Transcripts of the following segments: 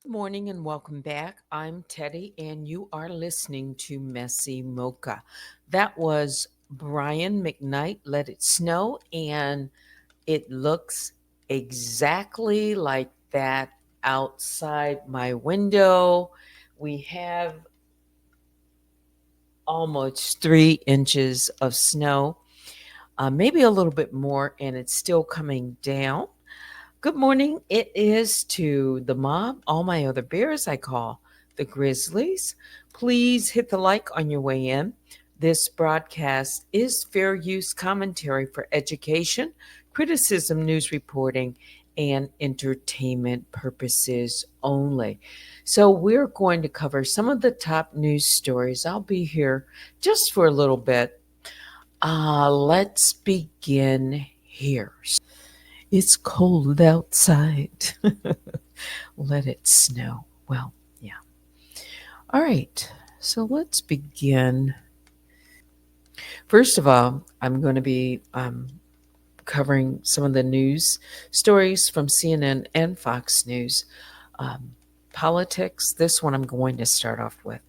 Good morning and welcome back. I'm Teddy, and you are listening to MessyMocha. That was Brian McKnight, Let It Snow, and it looks exactly like that outside my window. We have almost 3 inches of snow, maybe a little bit more, and it's still coming down. Good morning. It is to the mob, all my other bears I call the Grizzlies. Please hit the like on your way in. This broadcast is fair use commentary for education, criticism, news reporting, and entertainment purposes only. So, we're going to cover some of the top news stories. I'll be here just for a little bit. Let's begin here. It's cold outside. Let it snow. Well, yeah. All right. So let's begin. First of all, I'm going to be covering some of the news stories from CNN and Fox News. Um, Politics. This one I'm going to start off with.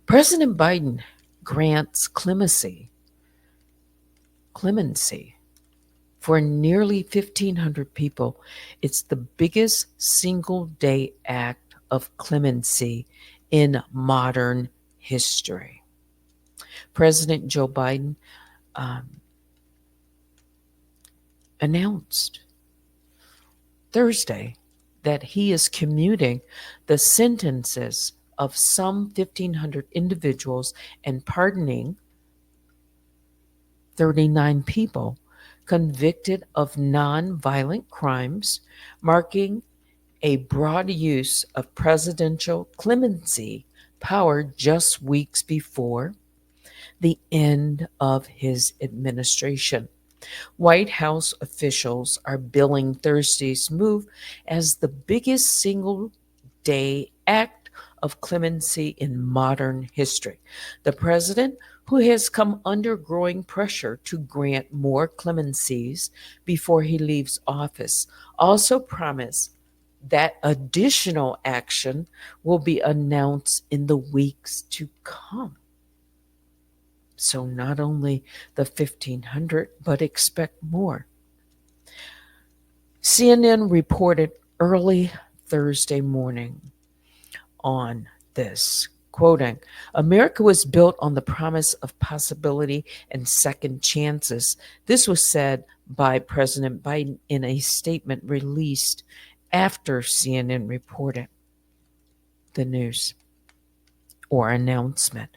President Biden grants clemency for nearly 1,500 people. It's the biggest single day act of clemency in modern history. President Joe Biden um, announced Thursday that he is commuting the sentences of some 1,500 individuals and pardoning 39 people convicted of nonviolent crimes, marking a broad use of presidential clemency power just weeks before the end of his administration. White House officials are billing Thursday's move as the biggest single day act of clemency in modern history. The president, who has come under growing pressure to grant more clemencies before he leaves office, also promised that additional action will be announced in the weeks to come. So not only the 1,500, but expect more. CNN reported early Thursday morning on this, quoting, America was built on the promise of possibility and second chances. This was said by President Biden in a statement released after CNN reported the news or announcement.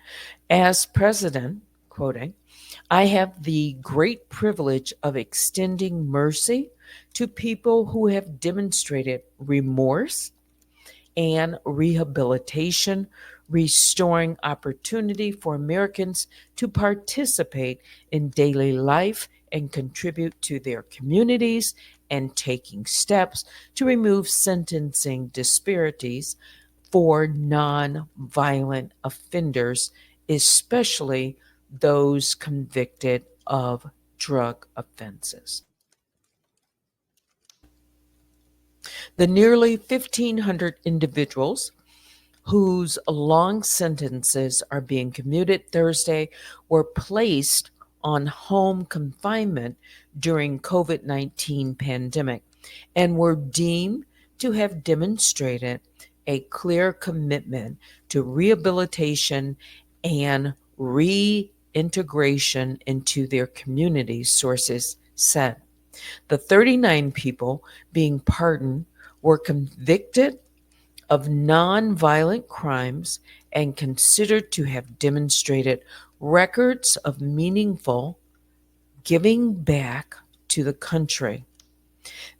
As president, quoting, I have the great privilege of extending mercy to people who have demonstrated remorse and rehabilitation, restoring opportunity for Americans to participate in daily life and contribute to their communities, and taking steps to remove sentencing disparities for nonviolent offenders, especially those convicted of drug offenses. The nearly 1,500 individuals whose long sentences are being commuted Thursday were placed on home confinement during COVID-19 pandemic and were deemed to have demonstrated a clear commitment to rehabilitation and reintegration into their communities, sources said. The 39 people being pardoned were convicted of nonviolent crimes and considered to have demonstrated records of meaningful giving back to the country.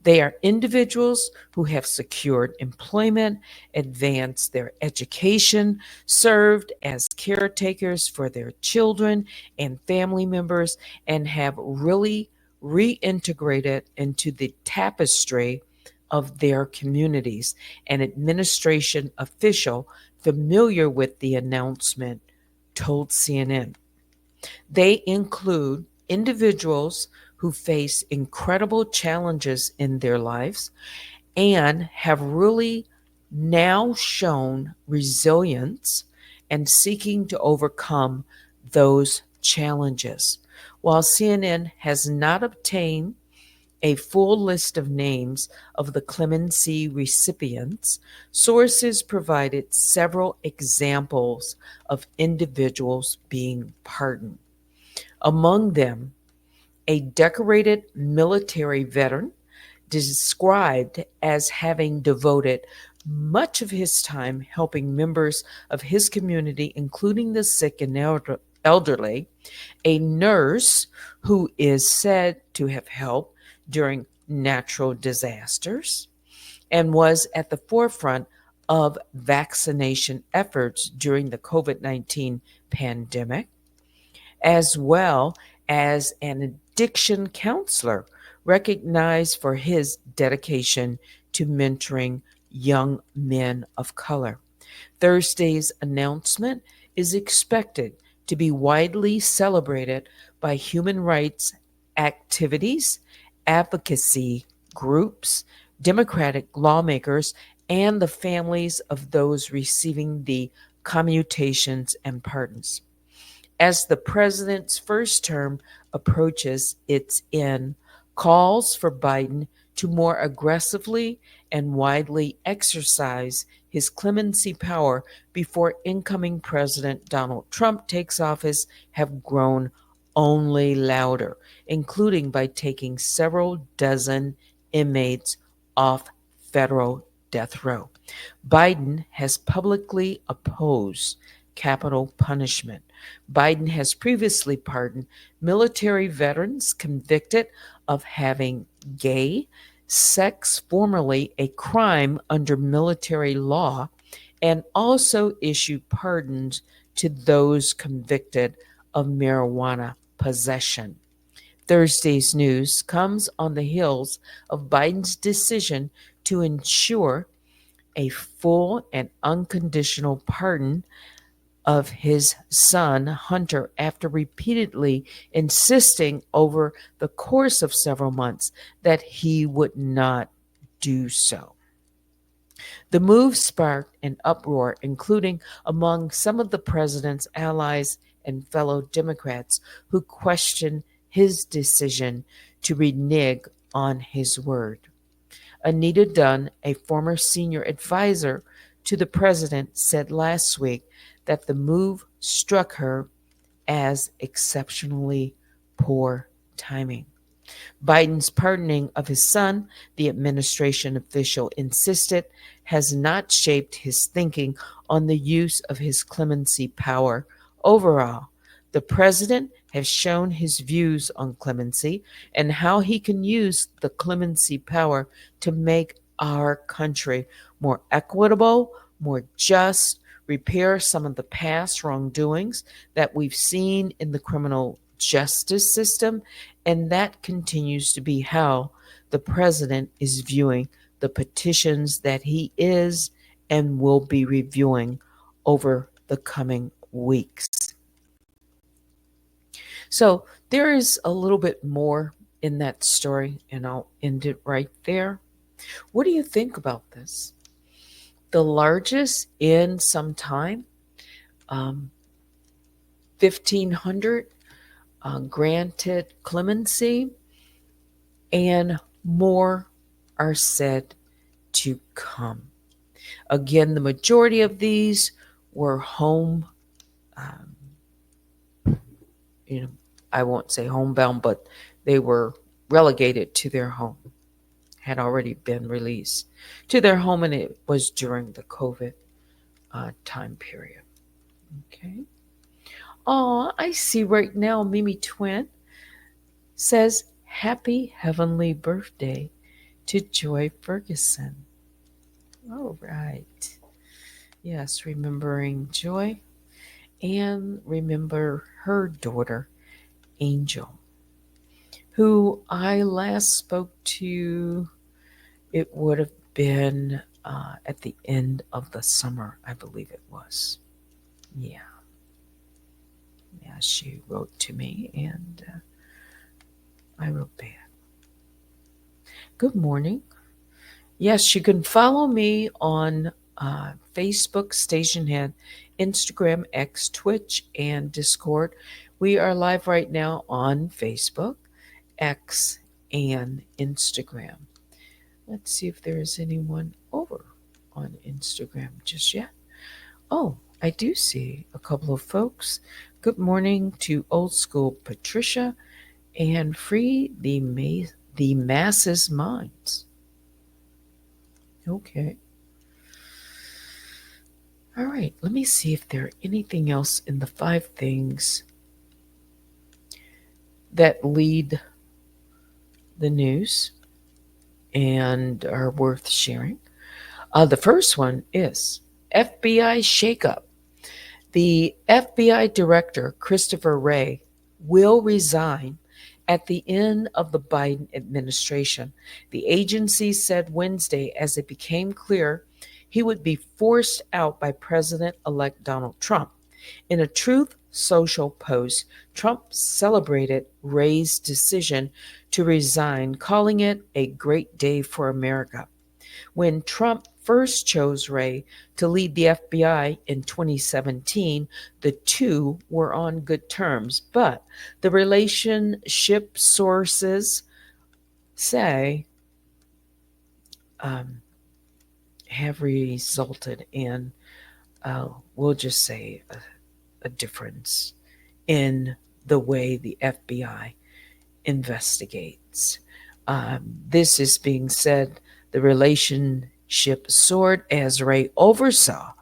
They are individuals who have secured employment, advanced their education, served as caretakers for their children and family members, and have really reintegrated into the tapestry of their communities. An administration official familiar with the announcement told CNN. They include individuals who face incredible challenges in their lives and have really now shown resilience and seeking to overcome those challenges. While CNN has not obtained a full list of names of the clemency recipients, sources provided several examples of individuals being pardoned. Among them, a decorated military veteran described as having devoted much of his time helping members of his community, including the sick and elderly, a nurse who is said to have helped during natural disasters and was at the forefront of vaccination efforts during the COVID-19 pandemic, as well as an addiction counselor recognized for his dedication to mentoring young men of color. Thursday's announcement is expected to be widely celebrated by human rights activities, advocacy groups, Democratic lawmakers, and the families of those receiving the commutations and pardons. As the president's first term approaches its end, calls for Biden to more aggressively and widely exercise his clemency power before incoming President Donald Trump takes office have grown only louder, including by taking several dozen inmates off federal death row. Biden has publicly opposed capital punishment. Biden has previously pardoned military veterans convicted of having gay sex, formerly a crime under military law, and also issued pardons to those convicted of marijuana possession. Thursday's news comes on the heels of Biden's decision to ensure a full and unconditional pardon of his son, Hunter, after repeatedly insisting over the course of several months that he would not do so. The move sparked an uproar, including among some of the president's allies and fellow Democrats who questioned his decision to renege on his word. Anita Dunn, a former senior advisor to the president, said last week that the move struck her as exceptionally poor timing. Biden's pardoning of his son, the administration official insisted, has not shaped his thinking on the use of his clemency power overall. The president has shown his views on clemency and how he can use the clemency power to make our country more equitable, more just, repair some of the past wrongdoings that we've seen in the criminal justice system, and that continues to be how the president is viewing the petitions that he is and will be reviewing over the coming weeks. So there is a little bit more in that story, and I'll end it right there. What do you think about this? The largest in some time, 1,500 granted clemency, and more are said to come. Again, the majority of these were home, I won't say homebound, but they were relegated to their home, had already been released to their home, and it was during the COVID time period. Okay. Oh, I see right now Mimi Twin says, Happy heavenly birthday to Joy Ferguson. All right. Yes, remembering Joy and remember her daughter, Angel, who I last spoke to, it would have been at the end of the summer, I believe it was. Yeah. Yeah, she wrote to me, and I wrote back. Good morning. Yes, you can follow me on Facebook, Stationhead, Instagram, X, Twitch, and Discord. We are live right now on Facebook, X, and Instagram. Let's see if there is anyone over on Instagram just yet. Oh, I do see a couple of folks. Good morning to Old School Patricia and Free the Masses Minds. Okay. All right, let me see if there are anything else in the 5 things that lead the news and are worth sharing. The first one is FBI shakeup. The FBI director, Christopher Wray, will resign at the end of the Biden administration. The agency said Wednesday as it became clear he would be forced out by President elect Donald Trump. In a Truth Social post, Trump celebrated Wray's decision to resign, calling it a great day for America. When Trump first chose Wray to lead the FBI in 2017, the two were on good terms, but the relationship sources say have resulted in, we'll just say, a difference in the way the FBI investigates. This is being said, the relationship soared as Wray oversaw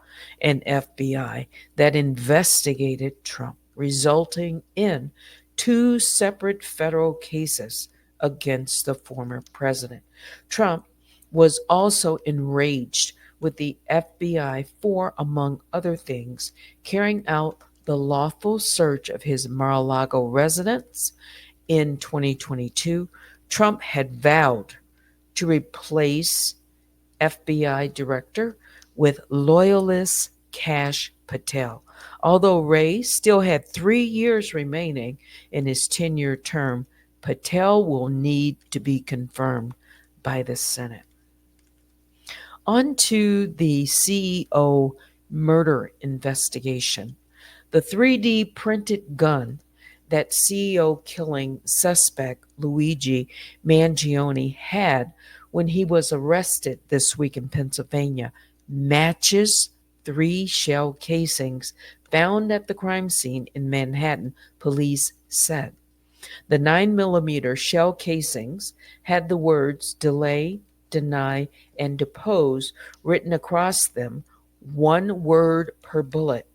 an FBI that investigated Trump, resulting in 2 separate federal cases against the former president. Trump was also enraged with the FBI for, among other things, carrying out the lawful search of his Mar-a-Lago residence. In 2022, Trump had vowed to replace FBI director with loyalist Kash Patel. Although Wray still had 3 years remaining in his 10-year term, Patel will need to be confirmed by the Senate. On to the CEO murder investigation. The 3D printed gun that CEO killing suspect Luigi Mangione had when he was arrested this week in Pennsylvania matches 3 shell casings found at the crime scene in Manhattan, police said. The 9mm shell casings had the words delay, deny, and depose written across them, 1 word per bullet.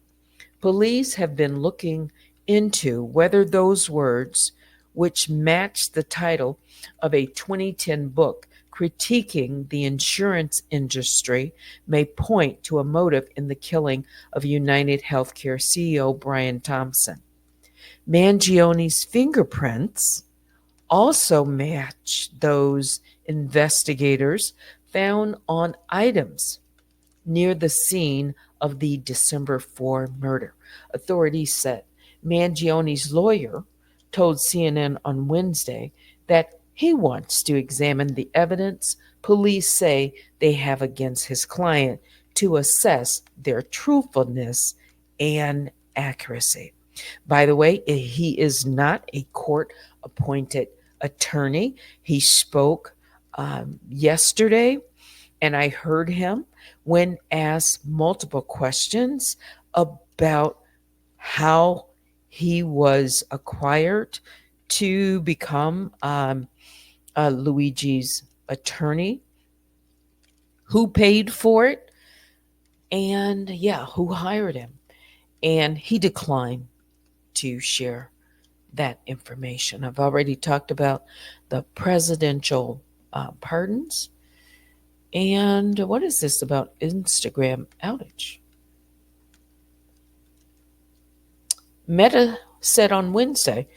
Police have been looking into whether those words, which match the title of a 2010 book critiquing the insurance industry, may point to a motive in the killing of United Healthcare CEO Brian Thompson. Mangione's fingerprints also match those investigators found on items near the scene of the December 4 murder. Authorities said Mangione's lawyer told CNN on Wednesday that he wants to examine the evidence police say they have against his client to assess their truthfulness and accuracy. By the way, he is not a court-appointed attorney. He spoke yesterday, and I heard him when asked multiple questions about how he was acquired to become Luigi's attorney, who paid for it, and who hired him. And he declined to share that information. I've already talked about the presidential pardons. And what is this about Instagram outage? Meta said on Wednesday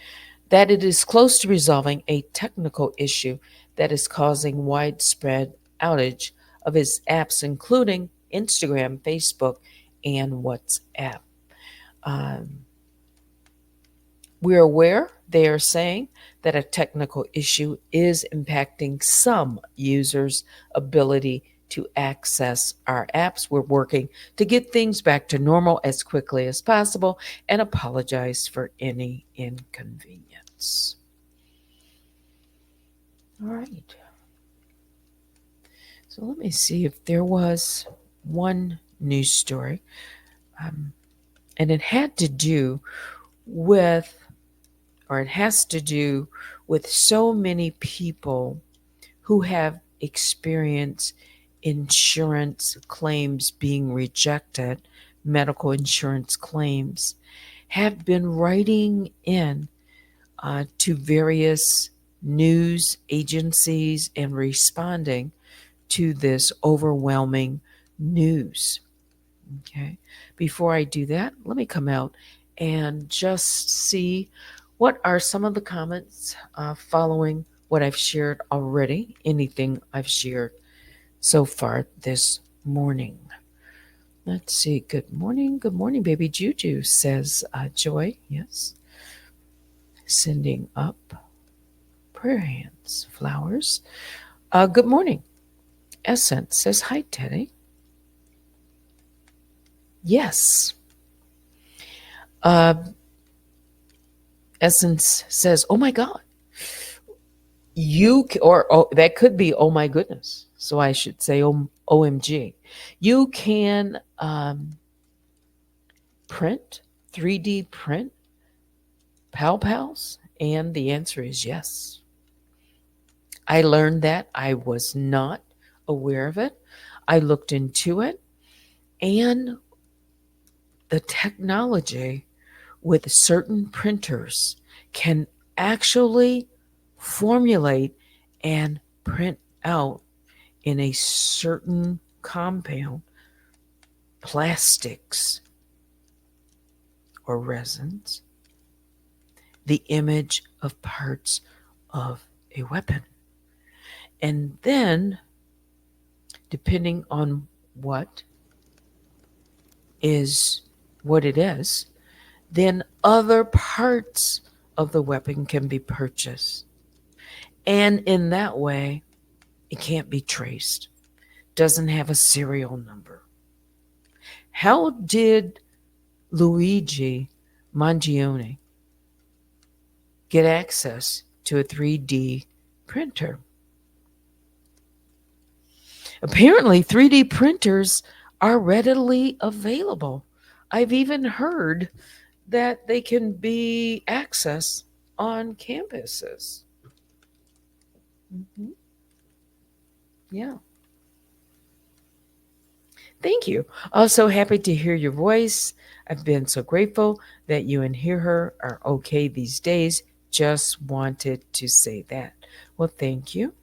that it is close to resolving a technical issue that is causing widespread outage of its apps, including Instagram, Facebook, and WhatsApp. We're aware, they are saying, that a technical issue is impacting some users' ability to access our apps. We're working to get things back to normal as quickly as possible and apologize for any inconvenience. All right. So let me see if there was one news story. Um, and it had to do with, or it has to do with so many people who have experienced insurance claims being rejected, medical insurance claims, have been writing in to various news agencies and responding to this overwhelming news. Okay. Before I do that, let me come out and just see what are some of the comments following what I've shared already, anything I've shared so far this morning. Let's see. Good morning, baby Juju, says Joy. Yes. Sending up prayer hands, flowers. Good morning. Essence says, hi, Teddy. Yes. Uh, Essence says, oh my God. Or that could be, oh my goodness. So I should say, OMG. You can print, 3D print Pals? And the answer is yes. I learned that. I was not aware of it. I looked into it, and the technology with certain printers can actually formulate and print out in a certain compound, plastics or resins, the image of parts of a weapon. And then, depending on what it is, then other parts of the weapon can be purchased. And in that way, it can't be traced, doesn't have a serial number. How did Luigi Mangione get access to a 3D printer? Apparently, 3D printers are readily available. I've even heard that they can be accessed on campuses. Mm-hmm. Yeah. Thank you. Also, happy to hear your voice. I've been so grateful that you and Hear Her are okay these days. Just wanted to say that. Well, thank you.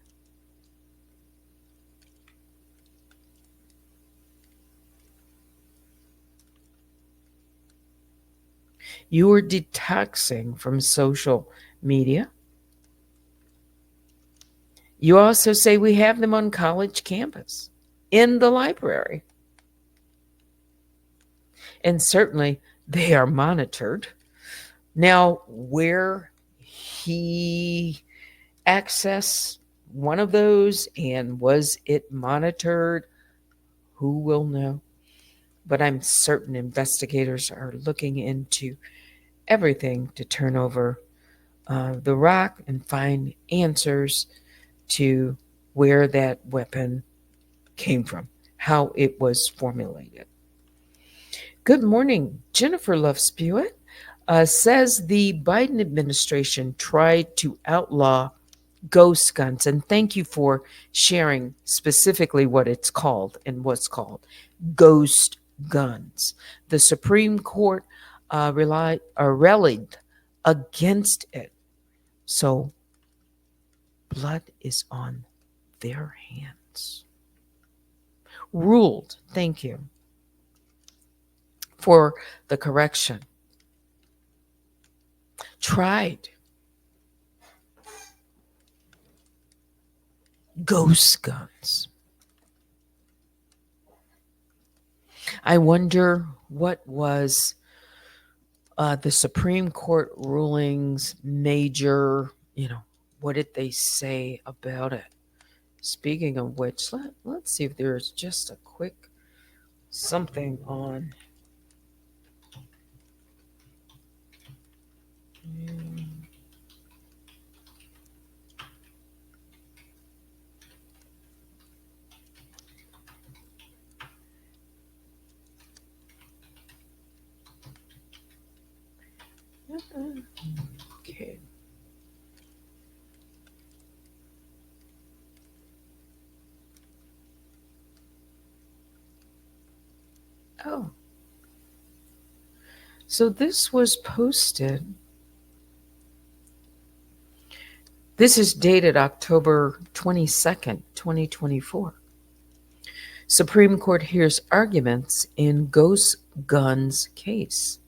You are detoxing from social media. You also say we have them on college campus, in the library. And certainly they are monitored. Now, where he accessed one of those and was it monitored, who will know? But I'm certain investigators are looking into everything to turn over the rock and find answers to where that weapon came from, how it was formulated. Good morning. Jennifer Love Spewitt says the Biden administration tried to outlaw ghost guns. And thank you for sharing specifically what it's called and what's called ghost guns. The Supreme Court rallied against it. So blood is on their hands. Ruled, thank you for the correction. Tried ghost guns. I wonder what was the Supreme Court rulings major, what did they say about it? Speaking of which, let's see if there's just a quick something on. Okay. Oh, so this was posted. This is dated October 22nd, 2024. Supreme Court hears arguments in Ghost Guns case.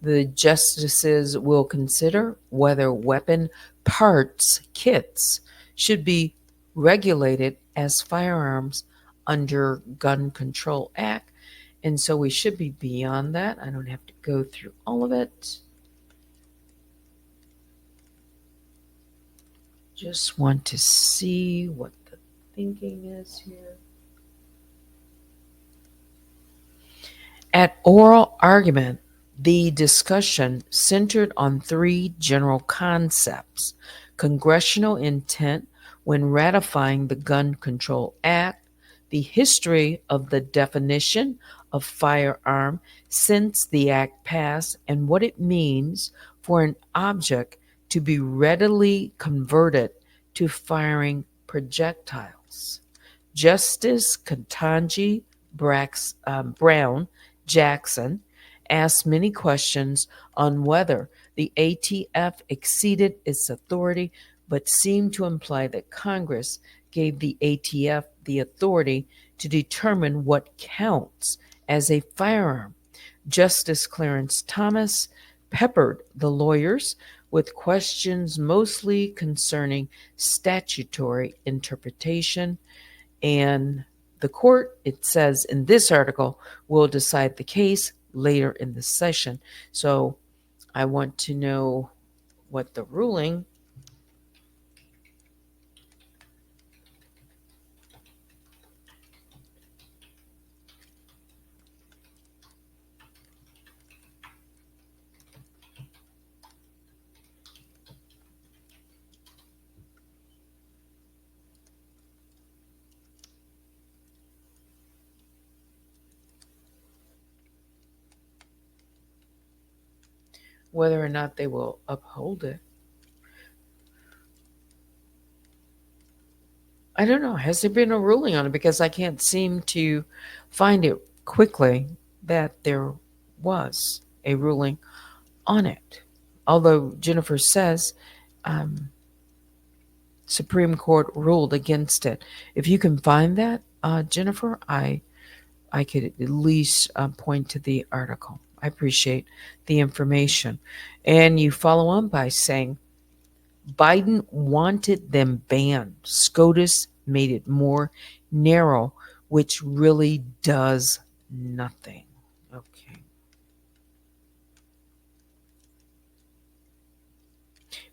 The justices will consider whether weapon parts kits should be regulated as firearms under Gun Control Act. And so we should be beyond that. I don't have to go through all of it. Just want to see what the thinking is here. At oral argument, the discussion centered on three general concepts: congressional intent when ratifying the Gun Control Act, the history of the definition of firearm since the act passed, and what it means for an object to be readily converted to firing projectiles. Justice Ketanji Brown Jackson asked many questions on whether the ATF exceeded its authority, but seemed to imply that Congress gave the ATF the authority to determine what counts as a firearm. Justice Clarence Thomas peppered the lawyers with questions mostly concerning statutory interpretation, and the court, it says in this article, will decide the case later in the session. So I want to know what the ruling. Whether or not they will uphold it. I don't know. Has there been a ruling on it? Because I can't seem to find it quickly that there was a ruling on it. Although Jennifer says um, Supreme Court ruled against it. If you can find that, Jennifer, I could at least point to the article. I appreciate the information. And you follow on by saying Biden wanted them banned. SCOTUS made it more narrow, which really does nothing. Okay.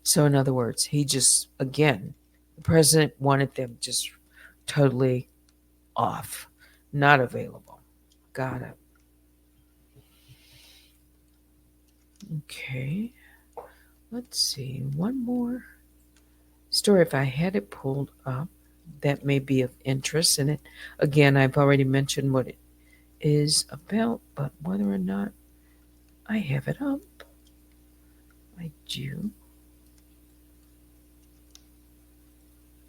So, in other words, he just, again, the president wanted them just totally off, not available. Got it. Okay. Let's see. One more story, if I had it pulled up, that may be of interest. And it, again, I've already mentioned what it is about, but whether or not I have it up, I do.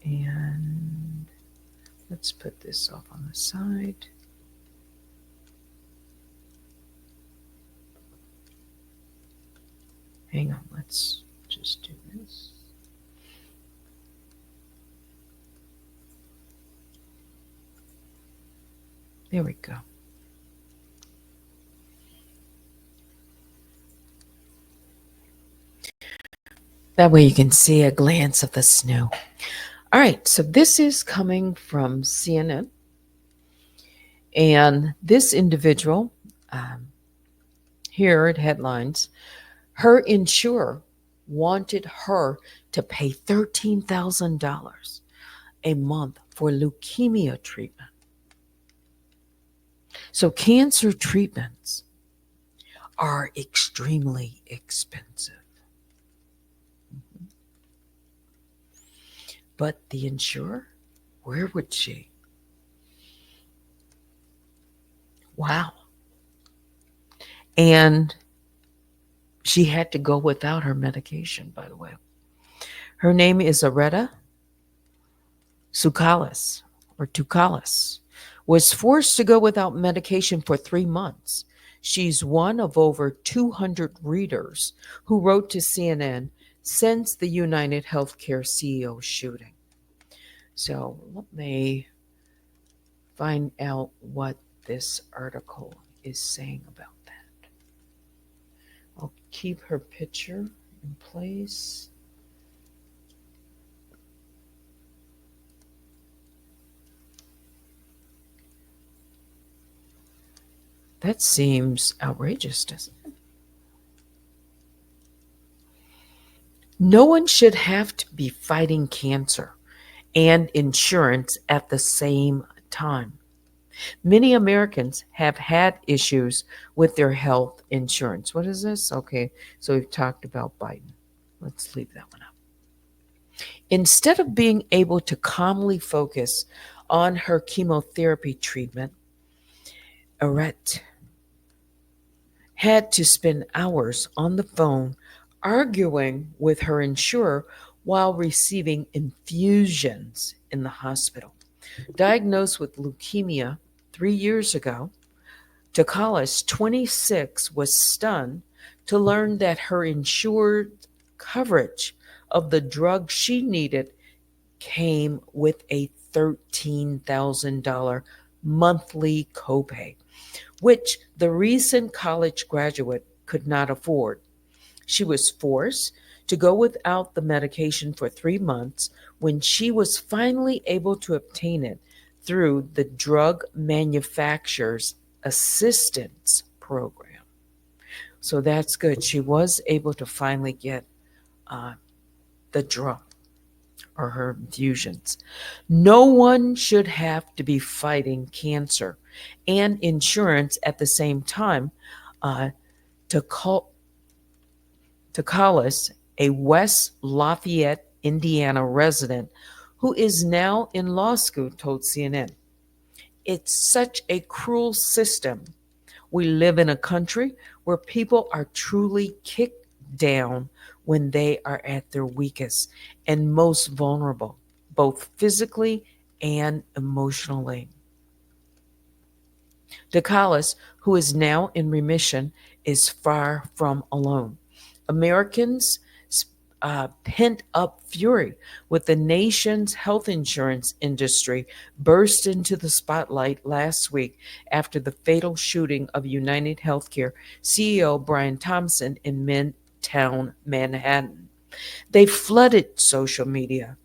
And let's put this off on the side. Hang on, let's just do this. There we go. That way you can see a glance of the snow. All right, so this is coming from CNN. And this individual, here at Headlines, her insurer wanted her to pay $13,000 a month for leukemia treatment. So, cancer treatments are extremely expensive. But the insurer, where would she? Wow. And she had to go without her medication, by the way. Her name is Areta Tsoukalis, or Toukalis, was forced to go without medication for 3 months. She's one of over 200 readers who wrote to CNN since the United Healthcare CEO shooting. So let me find out what this article is saying about that. I'll keep her picture in place. That seems outrageous, doesn't it? No one should have to be fighting cancer and insurance at the same time. Many Americans have had issues with their health insurance. What is this? Okay, so we've talked about Biden. Let's leave that one out. Instead of being able to calmly focus on her chemotherapy treatment, Arete had to spend hours on the phone arguing with her insurer while receiving infusions in the hospital. Diagnosed with leukemia 3 years ago, Takalis, 26, was stunned to learn that her insured coverage of the drug she needed came with a $13,000 monthly copay, which the recent college graduate could not afford. She was forced to go without the medication for 3 months when she was finally able to obtain it through the drug manufacturer's assistance program. So that's good. She was able to finally get the drug or her infusions. No one should have to be fighting cancer and insurance at the same time. Uh, to call Collis, a West Lafayette, Indiana resident who is now in law school, told CNN. It's such a cruel system. We live in a country where people are truly kicked down when they are at their weakest and most vulnerable, both physically and emotionally. DeCallis, who is now in remission, is far from alone. Americans' pent up fury with the nation's health insurance industry burst into the spotlight last week after the fatal shooting of United Healthcare CEO Brian Thompson in Midtown Manhattan. They flooded social media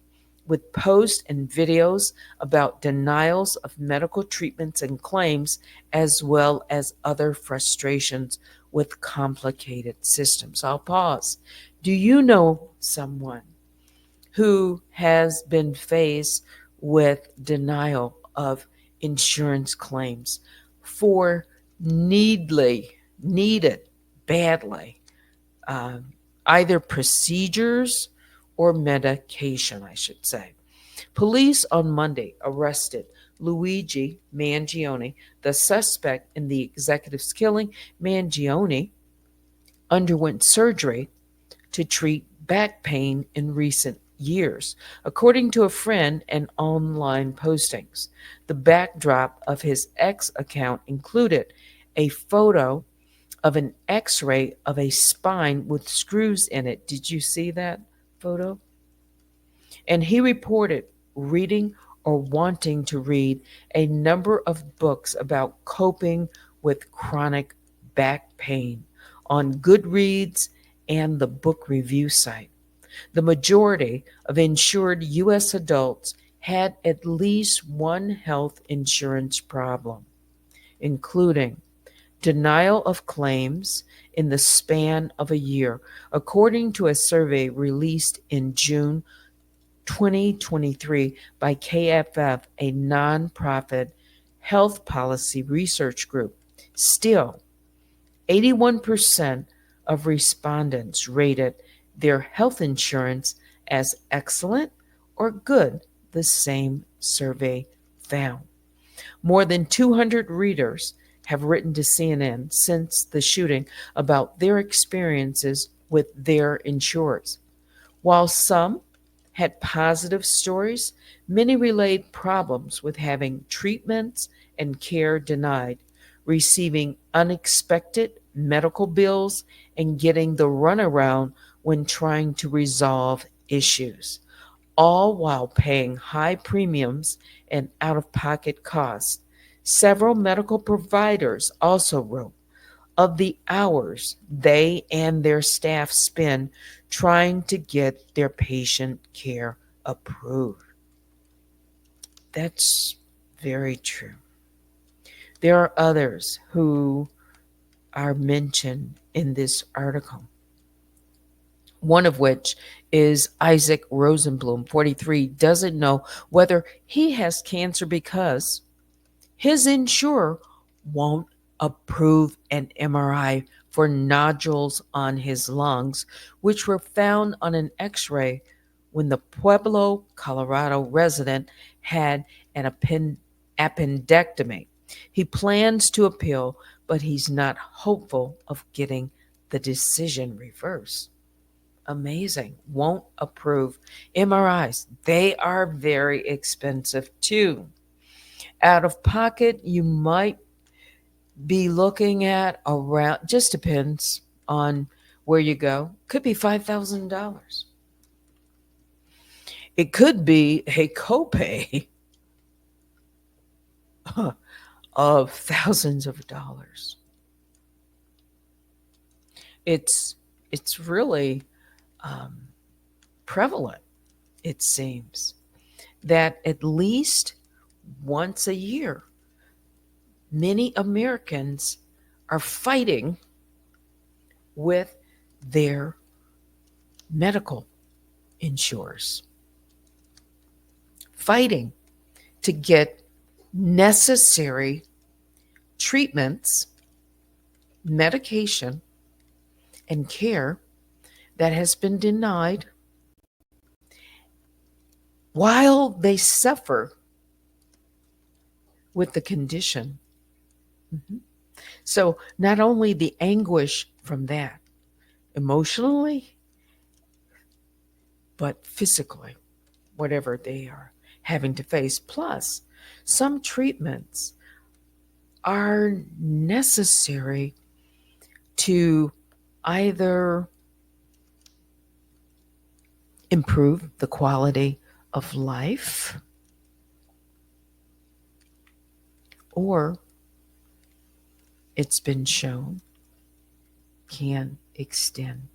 with posts and videos about denials of medical treatments and claims, as well as other frustrations with complicated systems. I'll pause. Do you know someone who has been faced with denial of insurance claims for needed badly, uh, either procedures or medication, I should say? Police on Monday arrested Luigi Mangione, the suspect in the executive's killing. Mangione underwent surgery to treat back pain in recent years, according to a friend and online postings. The backdrop of his X account included a photo of an x ray of a spine with screws in it. Did you see that photo? And he reported reading or wanting to read a number of books about coping with chronic back pain on Goodreads and the book review site. The majority of insured U.S. adults had at least one health insurance problem, including denial of claims in the span of a year, according to a survey released in June 2023 by KFF, a nonprofit health policy research group. Still, 81% of respondents rated their health insurance as excellent or good, the same survey found. More than 200 readers have written to CNN since the shooting about their experiences with their insurers. While some had positive stories, many relayed problems with having treatments and care denied, receiving unexpected medical bills, and getting the runaround when trying to resolve issues, all while paying high premiums and out of pocket costs. Several medical providers also wrote of the hours they and their staff spend trying to get their patient care approved. That's very true. There are others who are mentioned in this article, one of which is Isaac Rosenblum, 43, doesn't know whether he has cancer because his insurer won't approve an MRI for nodules on his lungs, which were found on an x ray when the Pueblo, Colorado resident had an appendectomy. He plans to appeal, but he's not hopeful of getting the decision reversed. Amazing. Won't approve MRIs. They are very expensive too. Out of pocket, you might be looking at around, just depends on where you go, could be $5,000. It could be a copay of thousands of dollars. It's really prevalent, it seems, that at least once a year, many Americans are fighting with their medical insurers, fighting to get necessary treatments, medication, and care that has been denied while they suffer with the condition. Mhm. So, not only the anguish from that, emotionally, but physically, whatever they are having to face. Plus, some treatments are necessary to either improve the quality of life or it's been shown can extend,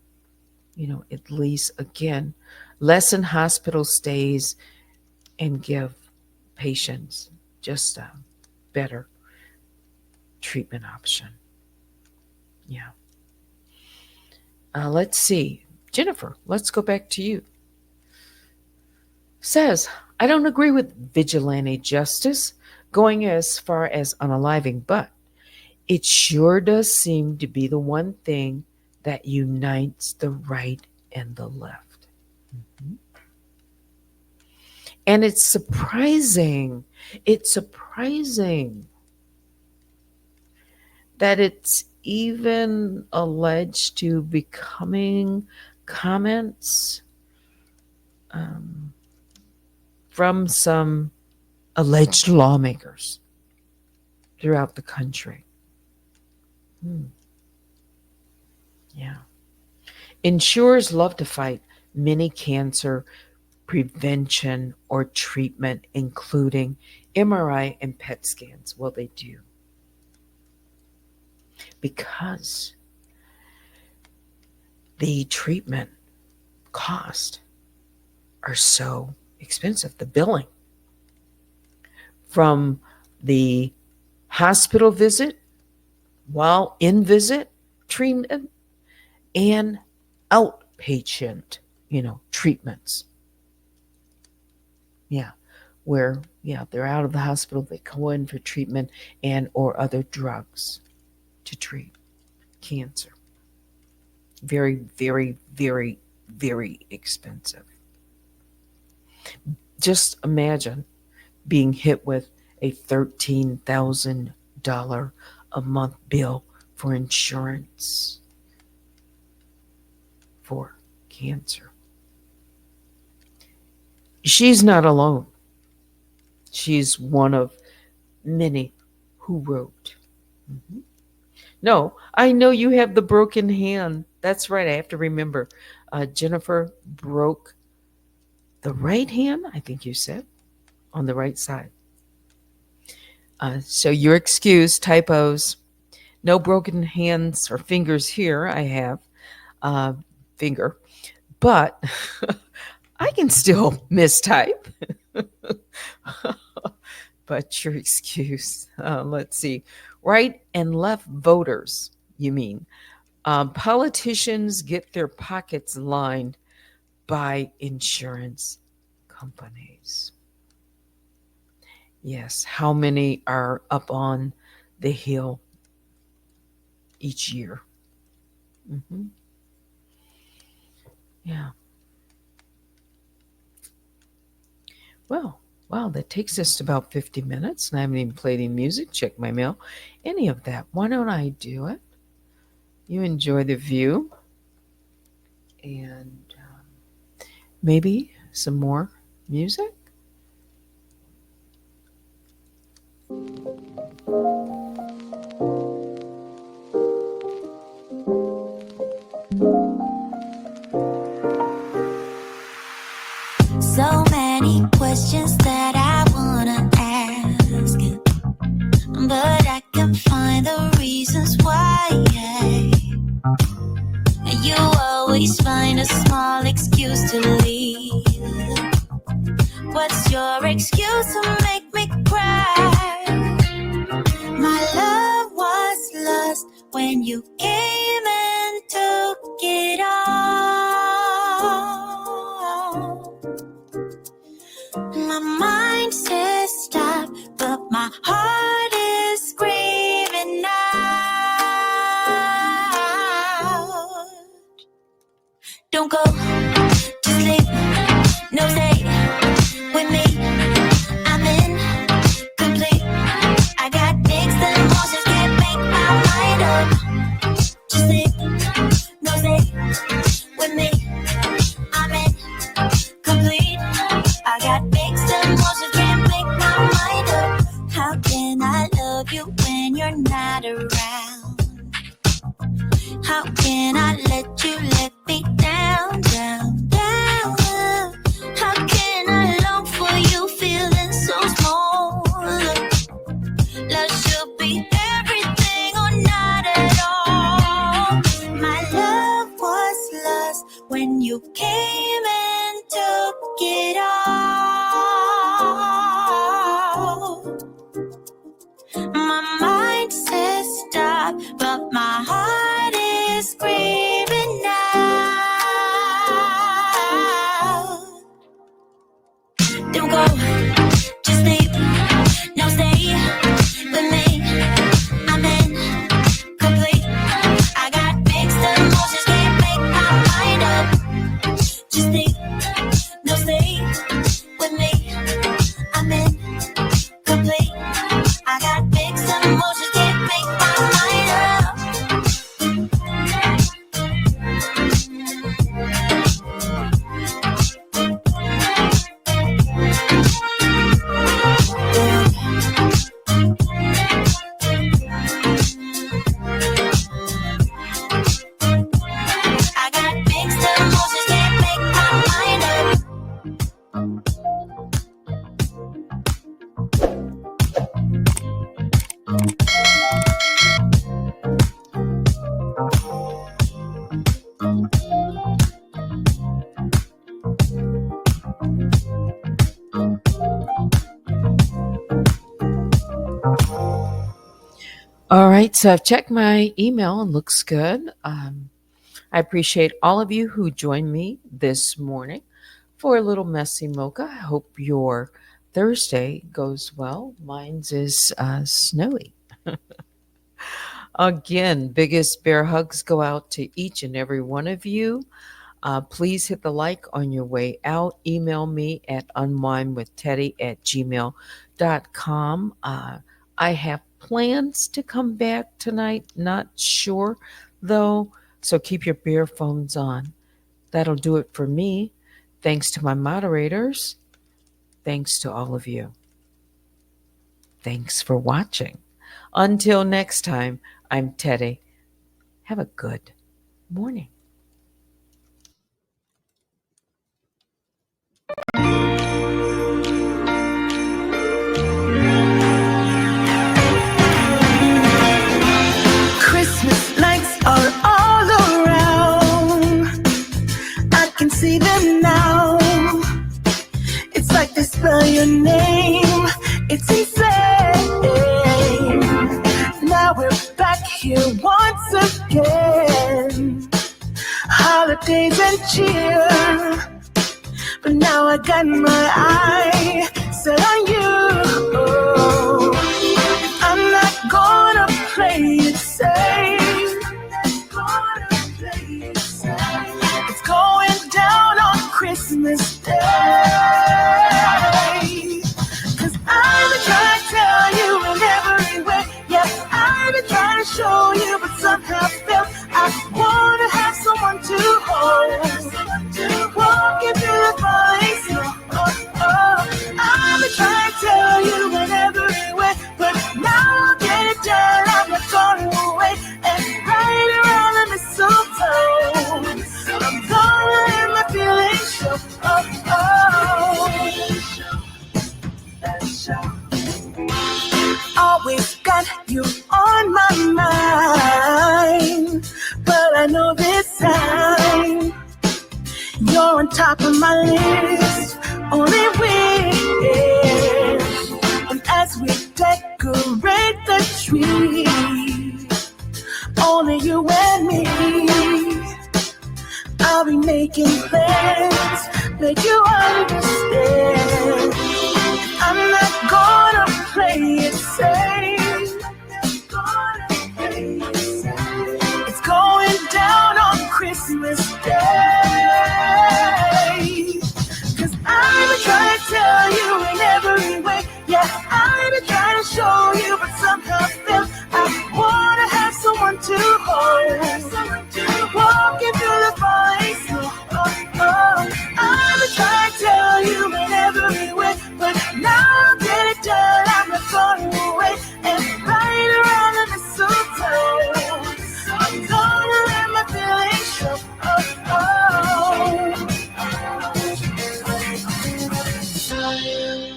at least again, lessen hospital stays and give patients just a better treatment option. Yeah. Let's see. Jennifer, let's go back to you. Says, I don't agree with vigilante justice going as far as unaliving, but it sure does seem to be the one thing that unites the right and the left. Mm-hmm. And it's surprising. It's surprising that it's even alleged to becoming comments from some alleged lawmakers throughout the country. Yeah. Insurers love to fight many cancer prevention or treatment, including MRI and PET scans. Well, they do. Because the treatment costs are so expensive. The billing from the hospital visit, while in visit treatment, and outpatient, treatments. Yeah, where they're out of the hospital, they go in for treatment and or other drugs to treat cancer. Very, very, very, very expensive. Just imagine being hit with a $13,000 a month bill for insurance for cancer. She's not alone. She's one of many who wrote. Mhm. No, I know you have the broken hand. That's right. I have to remember. Jennifer broke the right hand, I think you said, on the right side. So your excuse, typos, no broken hands or fingers here. I have uh, finger, but I can still mistype. But your excuse, let's see, right and left voters, you mean. Politicians get their pockets lined by insurance companies. Yes, how many are up on the hill each year? Hmm. Yeah. Well, wow, that takes us to about 50 minutes, and I haven't even played any music, check my mail, any of that. Why don't I do it? You enjoy the view and maybe some more music? So many questions that I wanna ask, but I can find the reasons why. You always find a small excuse to leave. What's your excuse to make me cry? My love was lost when you came and took it all. My mind says stop, but my heart is screaming out. Don't go to sleep, no stay with me. I'm incomplete. I got mixed emotions, can't make my mind up. Just sleep, no stay with me. I'm incomplete. I got mixed emotions, can't make my mind up. How can I love you when you're not around? How can I let you let me down, down, down? How can I long for you feeling so small? Love should be everything or not at all. My love was lost when you came and took it all. My mind says stop, but my heart is screaming out. Don't go, just leave, no stay with me. I'm incomplete. I got mixed emotions, can't make my mind up. Just leave, no stay with me. I'm incomplete. I got mixed emotions, can't make my mind up. I got mixed emotions, can't make my mind All right, so I've checked my email and looks good. I appreciate all of you who joined me this morning for a little messy mocha. I hope your Thursday goes well. Mine's is snowy. Again, biggest bear hugs go out to each and every one of you. Please hit the like on your way out. Email me at unwinewithteddy@gmail.com. I have plans to come back tonight. Not sure, though, so keep your beer phones on. That'll do it for me. Thanks to my moderators. Thanks to all of you. Thanks for watching. Until next time, I'm Teddy. Have a good morning. Christmas lights are all around. I can see them now. It's like they spell your name. It's insane. Now we're back here once again. Holidays and cheer. But now I got my eye set on you. I'm not gonna play it safe. It's going down on Christmas Day. 'Cause I've been trying to tell you in every way. Yeah, I've been trying to show you, but somehow felt I wanna have someone to hold. Walking through the falling snow. I've been trying to tell you in every way, but now I'll get it done. I'm not gonna wait. And right around the mistletoe, I'm gonna let my feelings show. Always got you on my mind, but I know this time you're on top of my list. Only wish. And as we decorate the tree, only you and me, I'll be making plans, make you understand. I'm not gonna play it safe. It's going down on Christmas Day. 'Cause I've been trying to tell you in every way. Yeah, I've been trying to show you, but somehow feel I wanna have someone to hold. Walking through the falling snow. I've been trying to tell you in every way, but now I'll get it done. I'm not gonna wait. And right around the mistletoe, I'm gonna let my feelings show.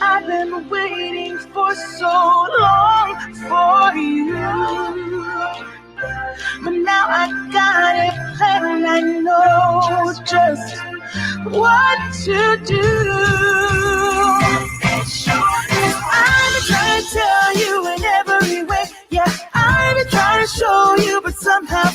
I've been waiting for so long for you, but now I got it planned. I know just what to do. 'Cause I've been trying to tell you in every way. Yeah, I've been trying to show you, but somehow